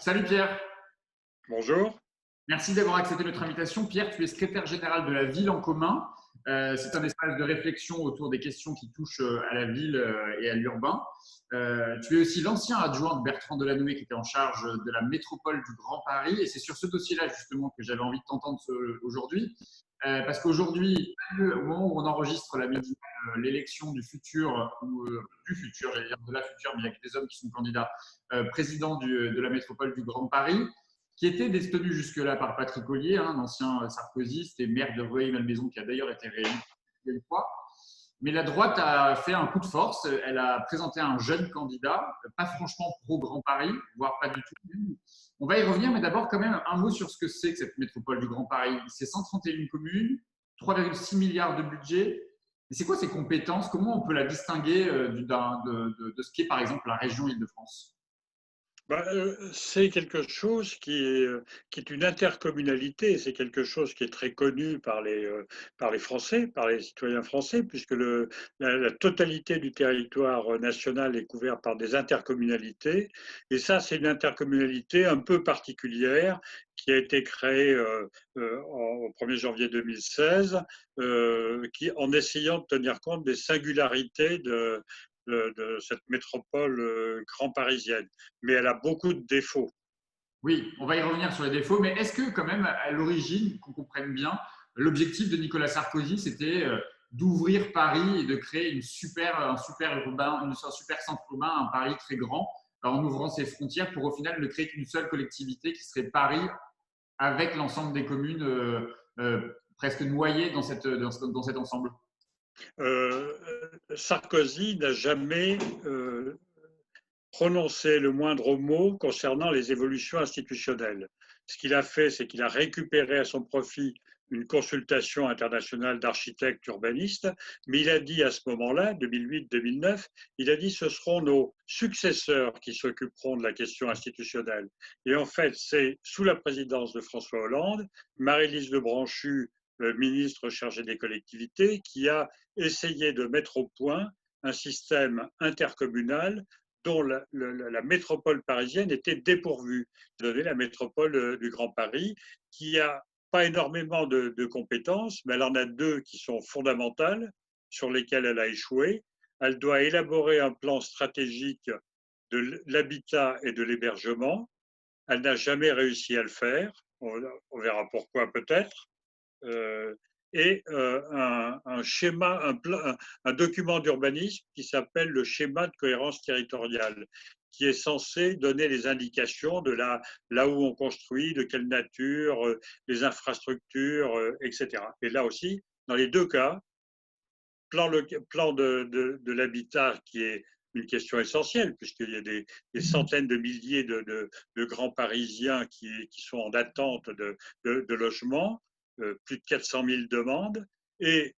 Salut Pierre, Bonjour. merci d'avoir accepté notre invitation. Pierre, tu es secrétaire général de la Ville en commun. C'est un espace de réflexion autour des questions qui touchent à la ville et à l'urbain. Tu es aussi l'ancien adjoint de Bertrand Delanoë qui était en charge de la métropole du Grand Paris. Et c'est sur ce dossier-là justement que j'avais envie de t'entendre aujourd'hui. Parce qu'aujourd'hui, au moment où on enregistre la midi, l'élection du futur, ou du futur, j'allais dire de la future, mais il y a que des hommes qui sont candidats, président de la métropole du Grand Paris, qui était détenu jusque-là par Patrick Ollier, un ancien sarkozyste et maire de Rueil-Malmaison, qui a d'ailleurs été réélu une fois. Mais la droite a fait un coup de force. Elle a présenté un jeune candidat, pas franchement pro-Grand Paris, voire pas du tout. On va y revenir, mais d'abord, quand même, un mot sur ce que c'est que cette métropole du Grand Paris. C'est 131 communes, 3,6 milliards de budget. Et c'est quoi ses compétences? Comment on peut la distinguer de ce qu'est, par exemple, la région Île-de-France? C'est quelque chose qui est une intercommunalité. C'est quelque chose qui est très connu par les Français, par les citoyens français, puisque la totalité du territoire national est couvert par des intercommunalités. Et ça, c'est une intercommunalité un peu particulière qui a été créée au 1er janvier 2016, en essayant de tenir compte des singularités de cette métropole grand parisienne. Mais elle a beaucoup de défauts. Oui, on va y revenir sur les défauts, mais est-ce que quand même, à l'origine, qu'on comprenne bien, l'objectif de Nicolas Sarkozy, c'était d'ouvrir Paris et de créer un super urbain, un super centre urbain, un Paris très grand, en ouvrant ses frontières pour au final ne créer qu'une seule collectivité qui serait Paris, avec l'ensemble des communes presque noyées dans cet ensemble? Euh, Sarkozy n'a jamais prononcé le moindre mot concernant les évolutions institutionnelles. Ce qu'il a fait, c'est qu'il a récupéré à son profit une consultation internationale d'architectes urbanistes, mais il a dit à ce moment-là, 2008-2009, il a dit ce seront nos successeurs qui s'occuperont de la question institutionnelle. Et en fait, c'est sous la présidence de François Hollande, Marie-Lise Lebranchu, ministre chargée des collectivités, qui a essayé de mettre au point un système intercommunal dont la métropole parisienne était dépourvue. Donner la métropole du Grand Paris, qui a pas énormément de compétences, mais elle en a deux qui sont fondamentales, sur lesquelles elle a échoué. Elle doit élaborer un plan stratégique de l'habitat et de l'hébergement. Elle n'a jamais réussi à le faire. On verra pourquoi peut-être. Euh, et un schéma, un document d'urbanisme qui s'appelle le schéma de cohérence territoriale, qui est censé donner les indications de là où on construit, de quelle nature, les infrastructures, etc. Et là aussi, dans les deux cas, plan de l'habitat qui est une question essentielle, puisqu'il y a des centaines de milliers de grands Parisiens qui sont en attente de logement, plus de 400 000 demandes, et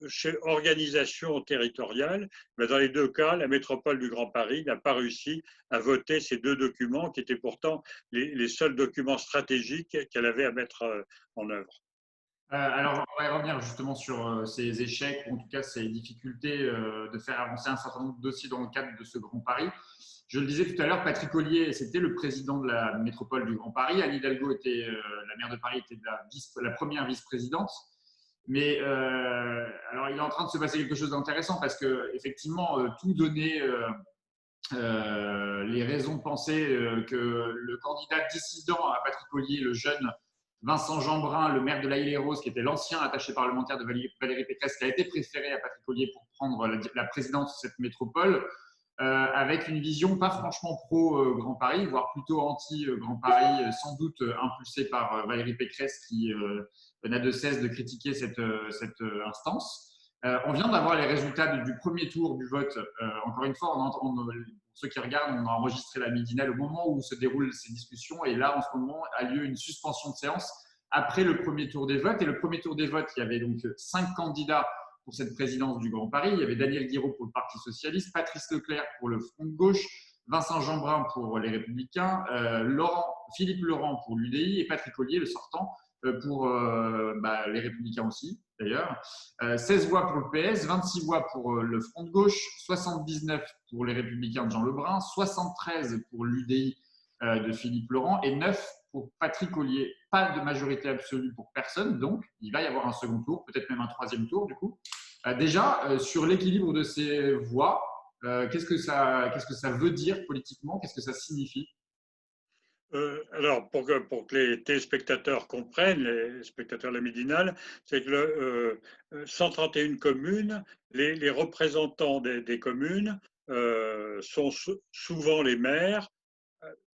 chez organisation territoriale, mais dans les deux cas, la métropole du Grand Paris n'a pas réussi à voter ces deux documents qui étaient pourtant les seuls documents stratégiques qu'elle avait à mettre en œuvre. Alors, on va y revenir justement sur ces échecs, ou en tout cas ces difficultés de faire avancer un certain nombre de dossiers dans le cadre de ce Grand Paris. Je le disais tout à l'heure, Patrick Ollier, c'était le président de la métropole du Grand Paris. Anne Hidalgo était, la maire de Paris, était la première vice-présidente. Mais alors, il est en train de se passer quelque chose d'intéressant parce que effectivement, tout donnait les raisons de penser que le candidat dissident à Patrick Ollier, le jeune Vincent Jeanbrun, le maire de La Île-et-Rose, qui était l'ancien attaché parlementaire de Valérie Pécresse, qui a été préféré à Patrick Ollier pour prendre la présidence de cette métropole, avec une vision pas franchement pro-Grand Paris, voire plutôt anti-Grand Paris, sans doute impulsée par Valérie Pécresse, qui n'a de cesse de critiquer cette instance. On vient d'avoir les résultats du premier tour du vote. Encore une fois, pour ceux qui regardent, on a enregistré la midinale au moment où se déroulent ces discussions. Et là, en ce moment, a lieu une suspension de séance après le premier tour des votes. Et le premier tour des votes, il y avait donc 5 candidats pour cette présidence du Grand Paris. Il y avait Daniel Guiraud pour le Parti socialiste, Patrice Leclerc pour le Front de gauche, Vincent Jeanbrun pour les Républicains, Philippe Laurent pour l'UDI et Patrick Ollier, le sortant, pour les Républicains aussi, d'ailleurs. 16 voix pour le PS, 26 voix pour le Front de gauche, 79 pour les Républicains de Jean Lebrun, 73 pour l'UDI de Philippe Laurent et 9 pour Patrick Ollier. Pas de majorité absolue pour personne, donc il va y avoir un second tour, peut-être même un troisième tour du coup. Déjà, sur l'équilibre de ces voix, qu'est-ce que ça veut dire politiquement? Qu'est-ce que ça signifie? Alors, pour que les téléspectateurs comprennent, les spectateurs de la Midinale, c'est que 131 communes, les représentants des communes sont souvent les maires,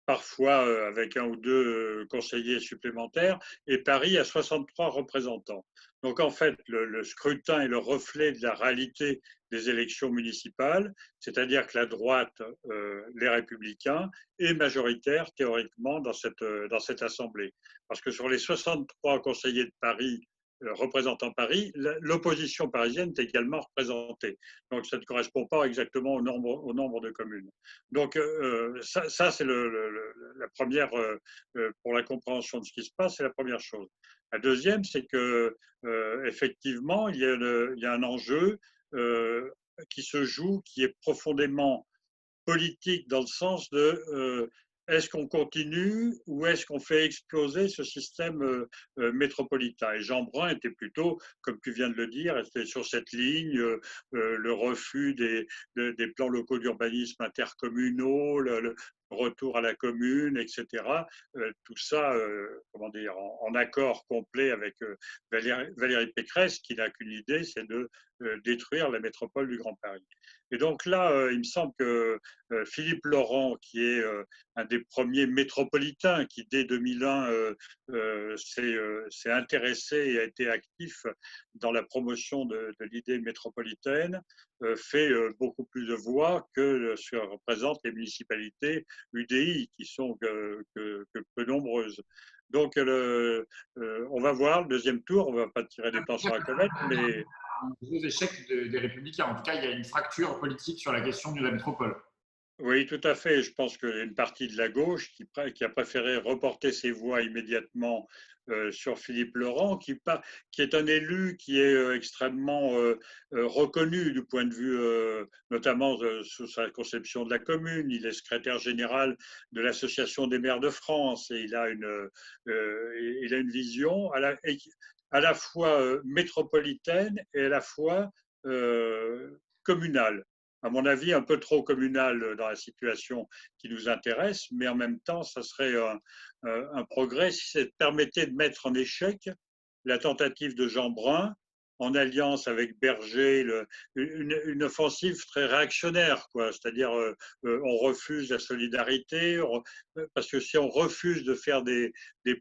parfois avec un ou deux conseillers supplémentaires, et Paris a 63 représentants. Donc en fait, le scrutin est le reflet de la réalité des élections municipales, c'est-à-dire que la droite, les républicains, est majoritaire théoriquement dans cette assemblée. Parce que sur les 63 conseillers de Paris représentant Paris, l'opposition parisienne est également représentée. Donc ça ne correspond pas exactement au nombre de communes. Donc ça c'est la première, pour la compréhension de ce qui se passe, c'est la première chose. La deuxième, c'est que effectivement, il y a un enjeu qui se joue, qui est profondément politique dans le sens de est-ce qu'on continue ou est-ce qu'on fait exploser ce système métropolitain. Et Jean Brun était plutôt, comme tu viens de le dire, était sur cette ligne, le refus des plans locaux d'urbanisme intercommunaux, le retour à la commune, etc. Tout ça, comment dire, en accord complet avec Valérie Pécresse, qui n'a qu'une idée, c'est de détruire la métropole du Grand Paris. Et donc là, il me semble que Philippe Laurent, qui est un des premiers métropolitains qui, dès 2001, s'est intéressé et a été actif dans la promotion de l'idée métropolitaine, fait beaucoup plus de voix que ce que représentent les municipalités UDI, qui sont que peu nombreuses. Donc, on va voir le deuxième tour, on ne va pas tirer des plans sur la comète, mais Un gros échec des Républicains. En tout cas, il y a une fracture politique sur la question de la métropole. oui, tout à fait. Je pense qu'il y a une partie de la gauche qui a préféré reporter ses voix immédiatement sur Philippe Laurent, qui est un élu qui est extrêmement reconnu du point de vue, notamment sous sa conception de la commune. Il est secrétaire général de l'Association des maires de France et il a une vision à la fois métropolitaine et à la fois communale, à mon avis, un peu trop communal dans la situation qui nous intéresse, mais en même temps, ça serait un progrès si ça permettait de mettre en échec la tentative de Jean Brun en alliance avec Berger, une offensive très réactionnaire, quoi. C'est-à-dire on refuse la solidarité, parce que si on refuse de faire des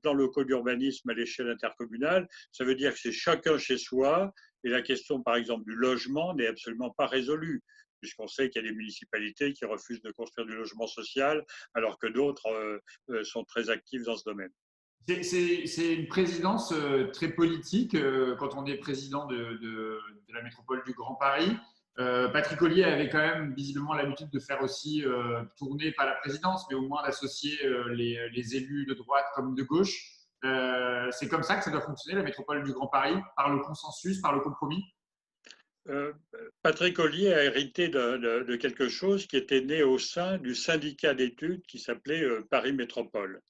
plans locaux d'urbanisme à l'échelle intercommunale, ça veut dire que c'est chacun chez soi, et la question, par exemple, du logement n'est absolument pas résolue, puisqu'on sait qu'il y a des municipalités qui refusent de construire du logement social, alors que d'autres sont très actives dans ce domaine. C'est une présidence très politique quand on est président de la métropole du Grand Paris. Patrick Ollier avait quand même visiblement l'habitude de faire aussi tourner, pas la présidence, mais au moins d'associer les élus de droite comme de gauche. C'est comme ça que ça doit fonctionner, la métropole du Grand Paris, par le consensus, par le compromis. Euh, Patrick Ollier a hérité de quelque chose qui était né au sein du syndicat d'études qui s'appelait Paris Métropole.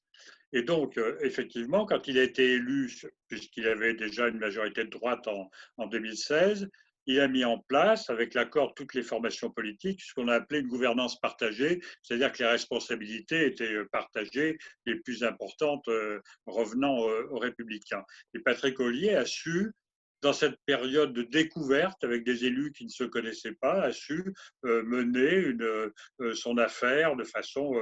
Et donc, effectivement, quand il a été élu, puisqu'il avait déjà une majorité de droite en 2016, il a mis en place, avec l'accord de toutes les formations politiques, ce qu'on a appelé une gouvernance partagée, c'est-à-dire que les responsabilités étaient partagées, les plus importantes revenant aux Républicains. Et Patrick Ollier a su, dans cette période de découverte avec des élus qui ne se connaissaient pas, a su mener son affaire de façon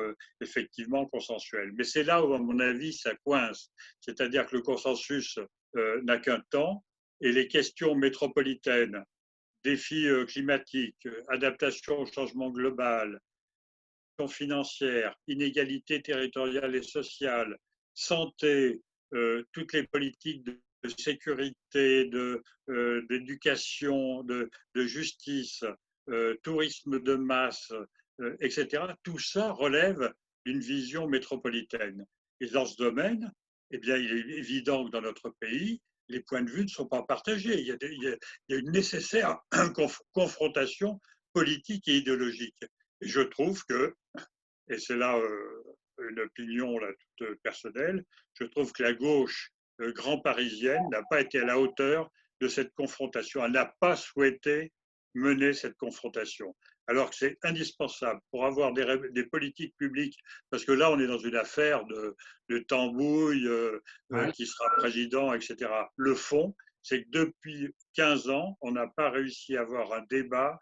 effectivement consensuelle. Mais c'est là où, à mon avis, ça coince. C'est-à-dire que le consensus n'a qu'un temps et les questions métropolitaines, défis climatiques, adaptation au changement global, financière, inégalité territoriale et sociale, santé, toutes les politiques de sécurité, d'éducation, de justice, tourisme de masse, etc. Tout ça relève d'une vision métropolitaine. Et dans ce domaine, eh bien, il est évident que dans notre pays, les points de vue ne sont pas partagés. Il y a une nécessaire confrontation politique et idéologique. Et je trouve que, et c'est là une opinion là, toute personnelle, je trouve que la gauche grand parisienne n'a pas été à la hauteur de cette confrontation. Elle n'a pas souhaité mener cette confrontation. Alors que c'est indispensable pour avoir des politiques publiques, parce que là, on est dans une affaire de tambouille, Ouais. qui sera président, etc. Le fond, c'est que depuis 15 ans, on n'a pas réussi à avoir un débat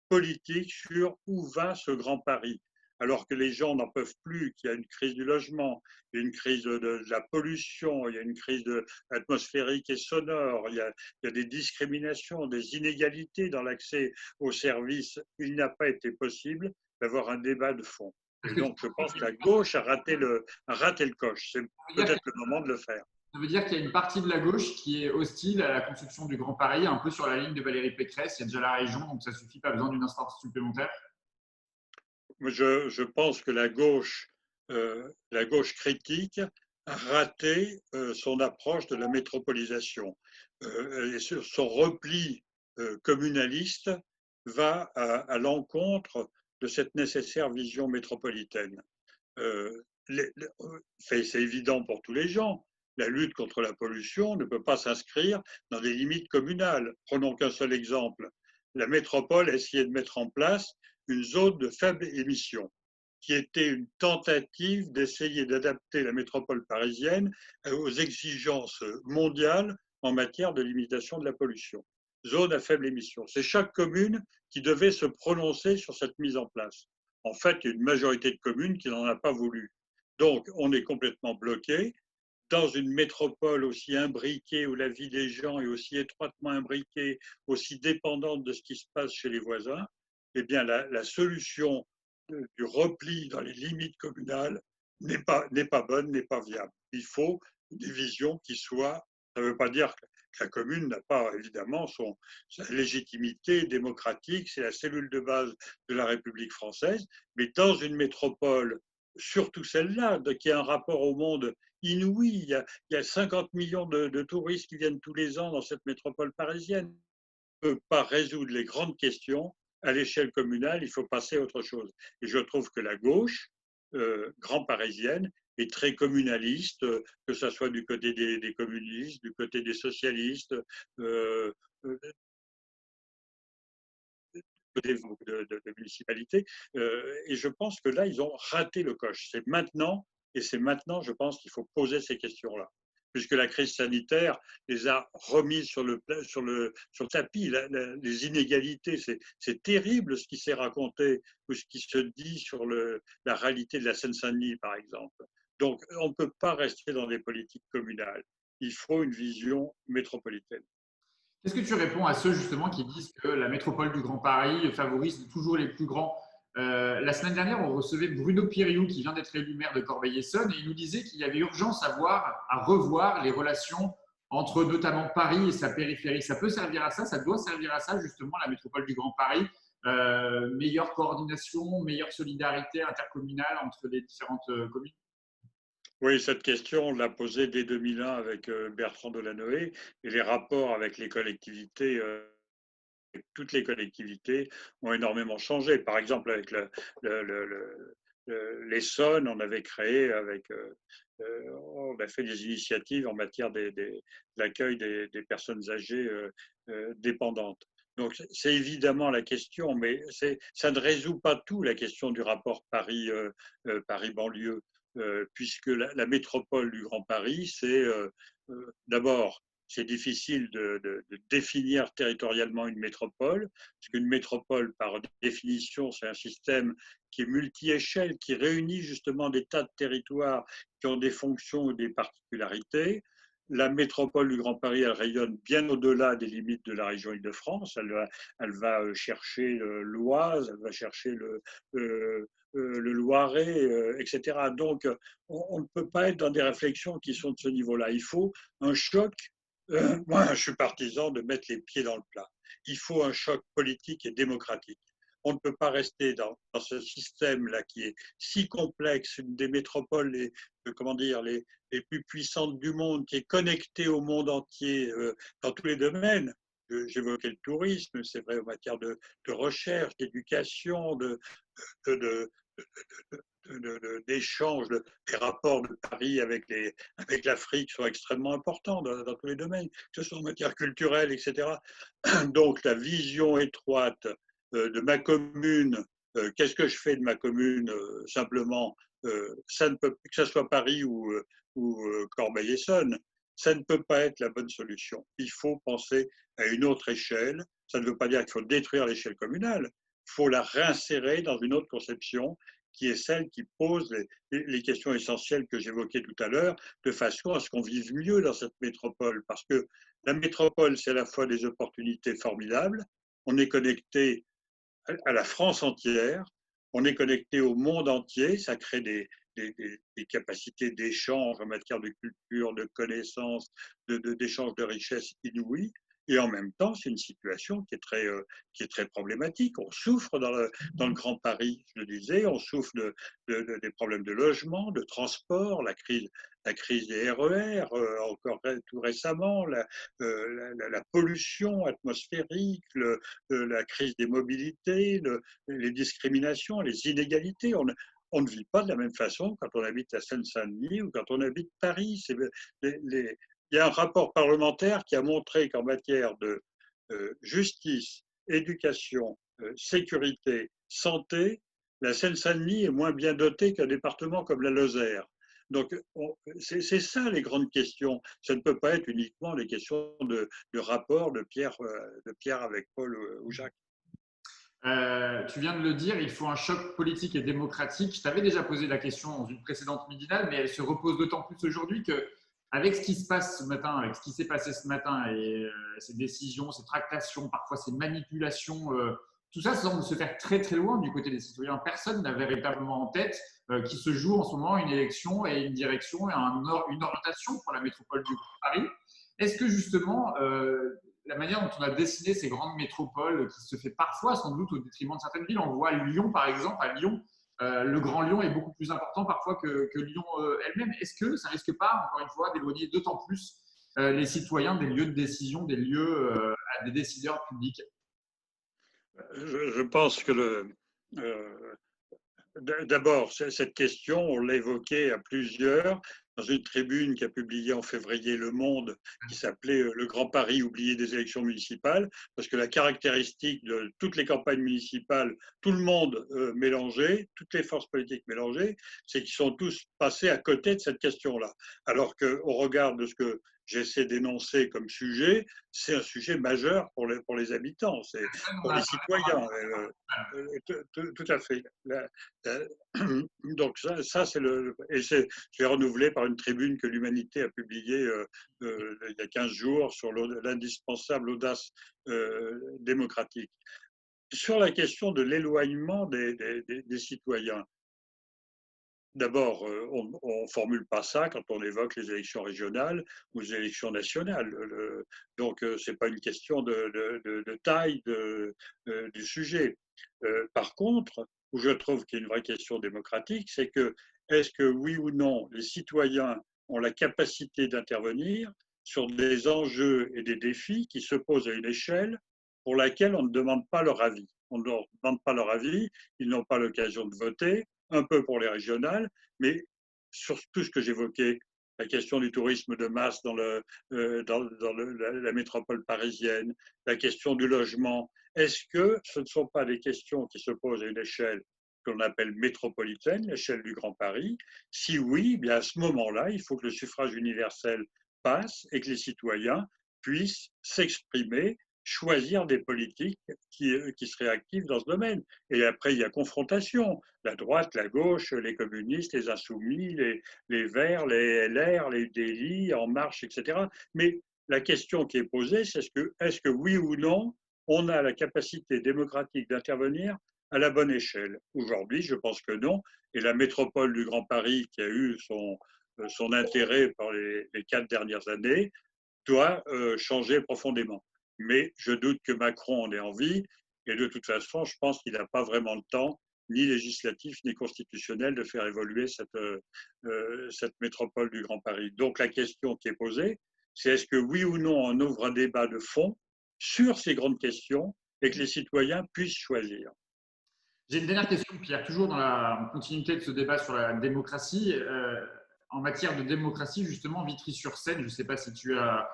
politique sur où va ce Grand Paris, alors que les gens n'en peuvent plus, qu'il y a une crise du logement, il y a une crise de la pollution, il y a une crise atmosphérique et sonore, il y a des discriminations, des inégalités dans l'accès aux services. Il n'a pas été possible d'avoir un débat de fond. Et Est-ce que tu donc, je pense que la gauche a raté le coche. C'est veux dire peut-être le moment de le faire. Ça veut dire qu'il y a une partie de la gauche qui est hostile à la construction du Grand Paris, un peu sur la ligne de Valérie Pécresse. Il y a déjà la région, donc ça suffit, pas besoin d'une instance supplémentaire. Je pense que la gauche critique a raté son approche de la métropolisation. Et son repli communaliste va à l'encontre de cette nécessaire vision métropolitaine. Euh, c'est évident pour tous les gens. La lutte contre la pollution ne peut pas s'inscrire dans des limites communales. Prenons qu'un seul exemple. La métropole a essayé de mettre en place une zone de faible émission, qui était une tentative d'essayer d'adapter la métropole parisienne aux exigences mondiales en matière de limitation de la pollution. Zone à faible émission. C'est chaque commune qui devait se prononcer sur cette mise en place. En fait, il y a une majorité de communes qui n'en a pas voulu. Donc, on est complètement bloqué dans une métropole aussi imbriquée, où la vie des gens est aussi étroitement imbriquée, aussi dépendante de ce qui se passe chez les voisins. Eh bien, la solution du repli dans les limites communales n'est pas bonne, n'est pas viable. Il faut des visions qui soient. Ça ne veut pas dire que la commune n'a pas évidemment sa légitimité démocratique, c'est la cellule de base de la République française, mais dans une métropole, surtout celle-là, qui a un rapport au monde inouï, il y a 50 millions de touristes qui viennent tous les ans dans cette métropole parisienne. On ne peut pas résoudre les grandes questions à l'échelle communale, il faut passer à autre chose. Et je trouve que la gauche, grand parisienne, est très communaliste, que ce soit du côté des communistes, du côté des socialistes, euh, de municipalités. Et je pense que là, ils ont raté le coche. C'est maintenant, et c'est maintenant, je pense, qu'il faut poser ces questions-là. Puisque la crise sanitaire les a remises sur le tapis. Les inégalités, c'est terrible ce qui s'est raconté ou ce qui se dit sur la réalité de la Seine-Saint-Denis, par exemple. Donc, on ne peut pas rester dans des politiques communales. Il faut une vision métropolitaine. Qu'est-ce que tu réponds à ceux justement qui disent que la métropole du Grand Paris favorise toujours les plus grands? La semaine dernière, on recevait Bruno Piriou qui vient d'être élu maire de Corbeil-Essonnes et il nous disait qu'il y avait urgence à revoir les relations entre notamment Paris et sa périphérie. Ça peut servir à ça, ça doit servir à ça justement, la métropole du Grand Paris. Meilleure coordination, meilleure solidarité intercommunale entre les différentes communes. Oui, cette question, on l'a posée dès 2001 avec Bertrand Delanoë et les rapports avec les collectivités, toutes les collectivités ont énormément changé. Par exemple, avec l'Essonne, on avait créé on a fait des initiatives en matière de l'accueil des personnes âgées dépendantes. Donc, c'est évidemment la question, mais ça ne résout pas tout, la question du rapport Paris-banlieue. Puisque la métropole du Grand Paris, c'est d'abord, c'est difficile de définir territorialement une métropole, parce qu'une métropole, par définition, c'est un système qui est multi-échelle, qui réunit justement des tas de territoires qui ont des fonctions ou des particularités. La métropole du Grand Paris, elle rayonne bien au-delà des limites de la région Île-de-France. Elle va chercher l'Oise, elle va chercher le Loiret, etc. Donc, on ne peut pas être dans des réflexions qui sont de ce niveau-là. Il faut un choc. Moi, je suis partisan de mettre les pieds dans le plat. Il faut un choc politique et démocratique. On ne peut pas rester dans ce système-là qui est si complexe, une des métropoles comment dire, les plus puissantes du monde, qui est connectée au monde entier dans tous les domaines. J'évoquais le tourisme, c'est vrai en matière de recherche, d'éducation, de d'échange, les rapports de Paris avec l'Afrique sont extrêmement importants dans tous les domaines, que ce soit en matière culturelle, etc. Donc la vision étroite de ma commune, qu'est-ce que je fais de ma commune simplement, ça ne peut, que ce soit Paris ou Corbeil-Essonnes, ça ne peut pas être la bonne solution. Il faut penser à une autre échelle. Ça ne veut pas dire qu'il faut détruire l'échelle communale. Il faut la réinsérer dans une autre conception qui est celle qui pose les questions essentielles que j'évoquais tout à l'heure, de façon à ce qu'on vive mieux dans cette métropole. Parce que la métropole, c'est à la fois des opportunités formidables, on est connecté à la France entière, on est connecté au monde entier, ça crée des capacités d'échange en matière de culture, de connaissances, d'échange de richesses inouïes. Et en même temps, c'est une situation qui est très problématique. On souffre dans le Grand Paris, je le disais, on souffre des problèmes de logement, de transport, la crise des RER, encore tout récemment, la pollution atmosphérique, la crise des mobilités, les discriminations, les inégalités. On ne vit pas de la même façon quand on habite à Seine-Saint-Denis ou quand on habite Paris. Il y a un rapport parlementaire qui a montré qu'en matière de justice, éducation, sécurité, santé, la Seine-Saint-Denis est moins bien dotée qu'un département comme la Lozère. Donc, c'est ça les grandes questions. Ça ne peut pas être uniquement les questions de rapport de Pierre avec Paul ou Jacques. Tu viens de le dire, il faut un choc politique et démocratique. Je t'avais déjà posé la question dans une précédente midinale, mais elle se repose d'autant plus aujourd'hui qu'avec ce qui se passe ce matin, avec ce qui s'est passé ce matin et ces décisions, ces tractations, parfois ces manipulations, tout ça semble se faire très très loin du côté des citoyens. Personne n'a véritablement en tête qu'il se joue en ce moment une élection et une direction et une orientation pour la métropole du Grand Paris. Est-ce que justement, la manière dont on a dessiné ces grandes métropoles, qui se fait parfois sans doute au détriment de certaines villes, on voit Lyon par exemple, à Lyon, le Grand Lyon est beaucoup plus important parfois que Lyon elle-même. Est-ce que ça risque pas, encore une fois, d'éloigner d'autant plus les citoyens des lieux de décision, des lieux des décideurs publics? Je pense que d'abord, cette question, on l'a évoquée à plusieurs dans une tribune qu'a publiée en février Le Monde qui s'appelait Le Grand Paris oublié des élections municipales, parce que la caractéristique de toutes les campagnes municipales, tout le monde mélangé, toutes les forces politiques mélangées, c'est qu'ils sont tous passés à côté de cette question-là. Alors qu'au regard de ce que j'essaie d'énoncer comme sujet, c'est un sujet majeur pour les habitants, c'est pour les citoyens. Tout à fait. Donc ça c'est et je l'ai renouvelé par une tribune que l'Humanité a publiée il y a 15 jours sur l'indispensable audace démocratique. Sur la question de l'éloignement des citoyens, d'abord, on ne formule pas ça quand on évoque les élections régionales ou les élections nationales. Donc, ce n'est pas une question de taille du sujet. Par contre, où je trouve qu'il y a une vraie question démocratique, c'est que est-ce que oui ou non, les citoyens ont la capacité d'intervenir sur des enjeux et des défis qui se posent à une échelle pour laquelle on ne demande pas leur avis. On ne leur demande pas leur avis, ils n'ont pas l'occasion de voter, un peu pour les régionales, mais sur tout ce que j'évoquais, la question du tourisme de masse dans la métropole parisienne, la question du logement, est-ce que ce ne sont pas des questions qui se posent à une échelle qu'on appelle métropolitaine, l'échelle du Grand Paris? Si oui, bien à ce moment-là, il faut que le suffrage universel passe et que les citoyens puissent s'exprimer, choisir des politiques qui seraient actives dans ce domaine. Et après, il y a confrontation. La droite, la gauche, les communistes, les insoumis, les Verts, les LR, les UDI, En Marche, etc. Mais la question qui est posée, c'est est-ce que oui ou non, on a la capacité démocratique d'intervenir à la bonne échelle? Aujourd'hui, je pense que non. Et la métropole du Grand Paris, qui a eu son intérêt par les 4 dernières années, doit changer profondément. Mais je doute que Macron en ait envie. Et de toute façon, je pense qu'il n'a pas vraiment le temps, ni législatif, ni constitutionnel, de faire évoluer cette métropole du Grand Paris. Donc la question qui est posée, c'est est-ce que oui ou non, on ouvre un débat de fond sur ces grandes questions et que les citoyens puissent choisir. J'ai une dernière question, Pierre, toujours dans la continuité de ce débat sur la démocratie. En matière de démocratie, justement, Vitry-sur-Seine, je ne sais pas si tu as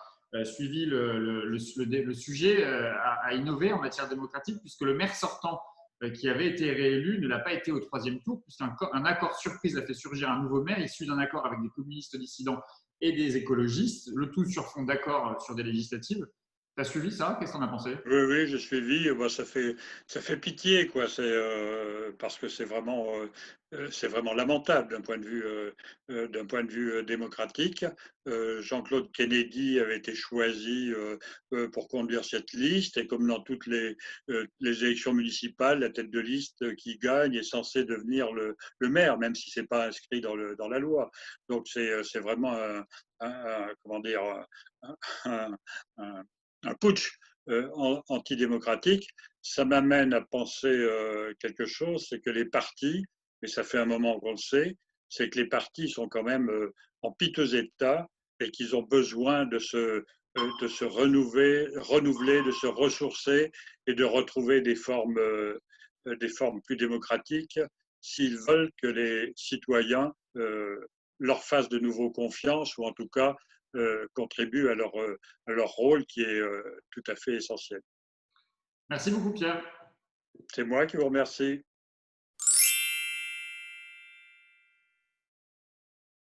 suivi le sujet, a innové en matière démocratique, puisque le maire sortant qui avait été réélu ne l'a pas été au troisième tour, puisqu'un accord surprise a fait surgir un nouveau maire issu d'un accord avec des communistes dissidents et des écologistes, le tout sur fond d'accord sur des législatives. Tu as suivi ça? Qu'est-ce que tu en as pensé? Oui, oui, j'ai suivi. Bah, ça fait pitié, quoi. Parce que c'est vraiment lamentable d'un point de vue démocratique. Jean-Claude Kennedy avait été choisi pour conduire cette liste, et comme dans toutes les élections municipales, la tête de liste qui gagne est censée devenir le maire, même si c'est pas inscrit dans la loi. Donc c'est vraiment comment dire, un, un, un putsch antidémocratique. Ça m'amène à penser quelque chose, c'est que les partis, et ça fait un moment qu'on le sait, c'est que les partis sont quand même en piteux état et qu'ils ont besoin de se renouveler, de se ressourcer et de retrouver des formes plus démocratiques s'ils veulent que les citoyens leur fassent de nouveau confiance, ou en tout cas contribuent à leur rôle qui est tout à fait essentiel. Merci beaucoup, Pierre. C'est moi qui vous remercie.